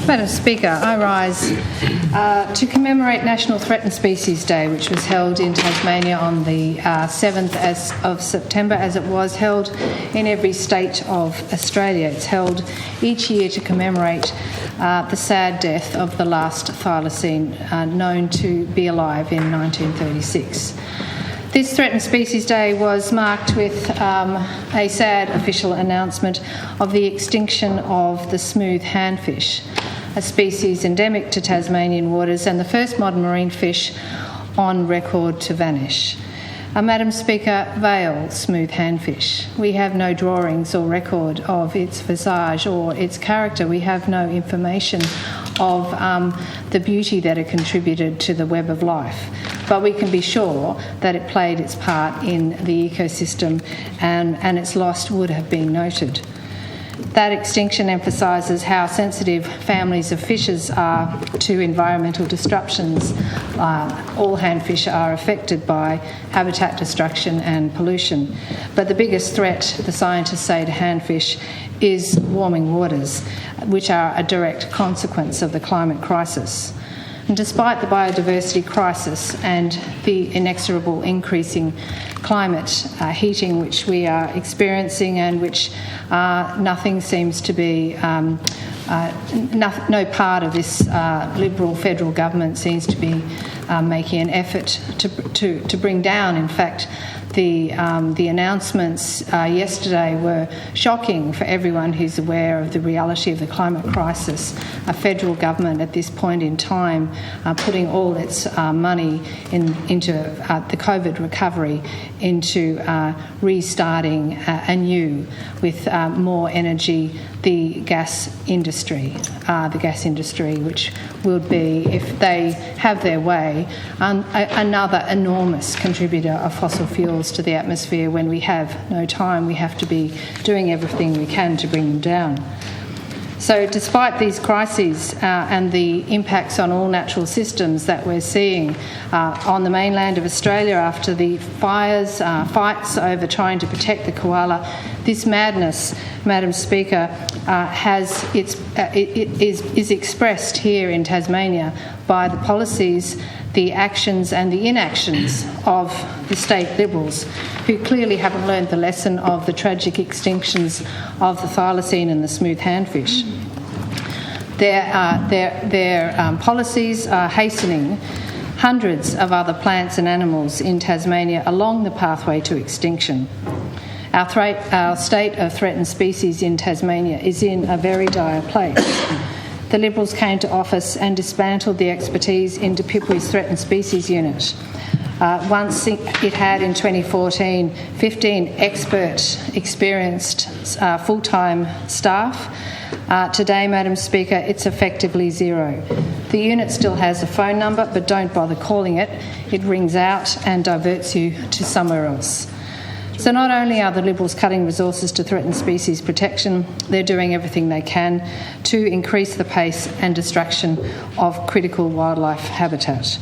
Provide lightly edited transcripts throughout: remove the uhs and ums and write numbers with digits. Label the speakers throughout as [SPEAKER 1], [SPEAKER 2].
[SPEAKER 1] Madam Speaker, I rise to commemorate National Threatened Species Day, which was held in Tasmania on the 7th of September, as it was held in every state of Australia. It's held each year to commemorate the sad death of the last thylacine known to be alive in 1936. This Threatened Species Day was marked with a sad official announcement of the extinction of the smooth handfish, a species endemic to Tasmanian waters and the first modern marine fish on record to vanish. Madam Speaker, Vale smooth handfish. We have no drawings or record of its visage or its character. We have no information of the beauty that it contributed to the web of life. But we can be sure that it played its part in the ecosystem and its loss would have been noted. That extinction emphasises how sensitive families of fishes are to environmental disruptions. All handfish are affected by habitat destruction and pollution. But the biggest threat, the scientists say, to handfish is warming waters, which are a direct consequence of the climate crisis. And despite the biodiversity crisis and the inexorable increasing climate heating which we are experiencing and which nothing seems to be, no part of this Liberal federal government seems to be making an effort to bring down. In fact, the announcements yesterday were shocking for everyone who's aware of the reality of the climate crisis. A federal government at this point in time putting all its money into the COVID recovery, into restarting anew with more energy the gas industry, which would be, if they have their way, another enormous contributor of fossil fuels to the atmosphere. When we have no time, we have to be doing everything we can to bring them down. So despite these crises and the impacts on all natural systems that we're seeing on the mainland of Australia after the fights over trying to protect the koala, this madness, Madam Speaker, is expressed here in Tasmania by the policies, the actions and the inactions of the state Liberals, who clearly haven't learned the lesson of the tragic extinctions of the thylacine and the smooth handfish. Their policies are hastening hundreds of other plants and animals in Tasmania along the pathway to extinction. Our state of threatened species in Tasmania is in a very dire place. The Liberals came to office and dismantled the expertise into Pipui's Threatened Species Unit. Once it had, in 2014, 15 experienced full-time staff. Today, Madam Speaker, it's effectively zero. The unit still has a phone number, but don't bother calling it. It rings out and diverts you to somewhere else. So not only are the Liberals cutting resources to threatened species protection, they're doing everything they can to increase the pace and destruction of critical wildlife habitat.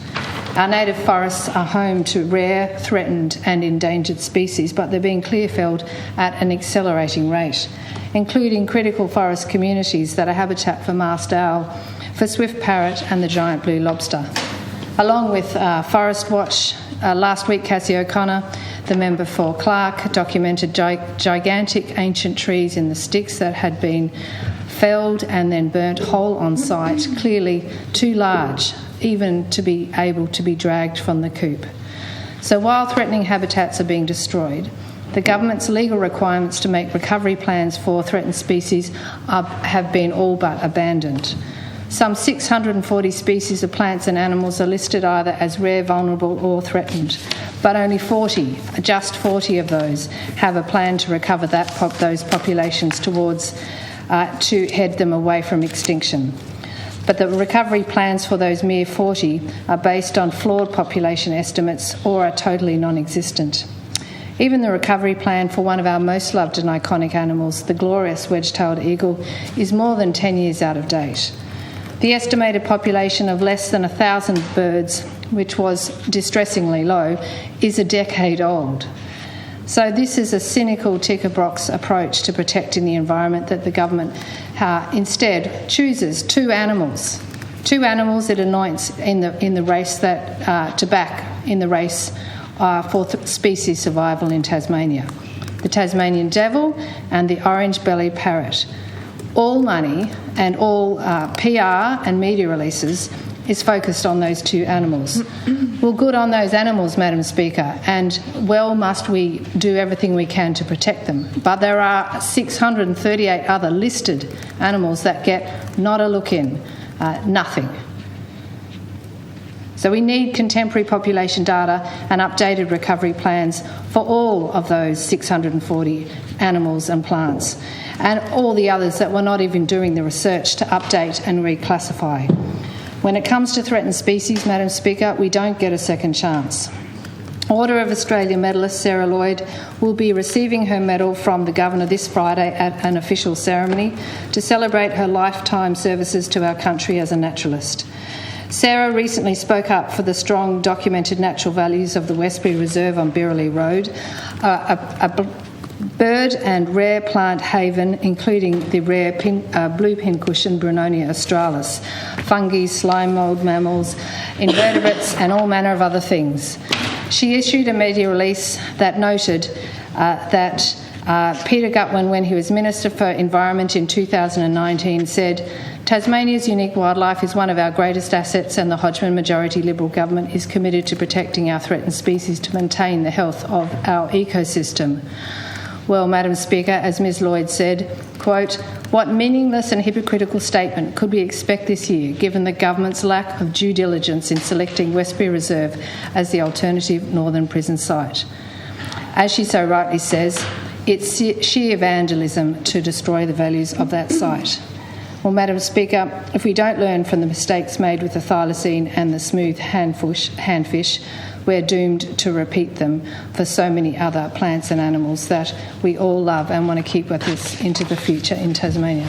[SPEAKER 1] Our native forests are home to rare, threatened and endangered species, but they're being clear-felled at an accelerating rate, including critical forest communities that are habitat for masked owl, for swift parrot and the giant blue lobster. Along with Forest Watch, last week Cassie O'Connor, the member for Clark, documented gigantic ancient trees in the sticks that had been felled and then burnt whole on site, clearly too large even to be able to be dragged from the coop. So while threatening habitats are being destroyed, the government's legal requirements to make recovery plans for threatened species have been all but abandoned. Some 640 species of plants and animals are listed either as rare, vulnerable or threatened, but only just 40 of those have a plan to recover those populations to head them away from extinction. But the recovery plans for those mere 40 are based on flawed population estimates or are totally non-existent. Even the recovery plan for one of our most loved and iconic animals, the glorious wedge-tailed eagle, is more than 10 years out of date. The estimated population of less than 1,000 birds, which was distressingly low, is a decade old. So this is a cynical ticker-box approach to protecting the environment that the government instead chooses two animals it anoints in the race to back in the race for species survival in Tasmania: the Tasmanian devil and the orange-bellied parrot. All money and all PR and media releases is focused on those two animals. Well, good on those animals, Madam Speaker, and well must we do everything we can to protect them. But there are 638 other listed animals that get not a look in, nothing. So we need contemporary population data and updated recovery plans for all of those 640 animals and plants, and all the others that we're not even doing the research to update and reclassify. When it comes to threatened species, Madam Speaker, we don't get a second chance. Order of Australia medalist Sarah Lloyd will be receiving her medal from the Governor this Friday at an official ceremony to celebrate her lifetime services to our country as a naturalist. Sarah recently spoke up for the strong documented natural values of the Westbury Reserve on Birrelly Road, a bird and rare plant haven, including the rare blue pincushion Brunonia australis, fungi, slime mould mammals, invertebrates and all manner of other things. She issued a media release that noted that Peter Gutwin, when he was Minister for Environment in 2019, said, "Tasmania's unique wildlife is one of our greatest assets, and the Hodgman majority Liberal government is committed to protecting our threatened species to maintain the health of our ecosystem." Well, Madam Speaker, as Ms Lloyd said, quote, "What meaningless and hypocritical statement could we expect this year, given the government's lack of due diligence in selecting Westbury Reserve as the alternative northern prison site?" As she so rightly says, it's sheer vandalism to destroy the values of that site. Well, Madam Speaker, if we don't learn from the mistakes made with the thylacine and the smooth handfish, we're doomed to repeat them for so many other plants and animals that we all love and want to keep with us into the future in Tasmania.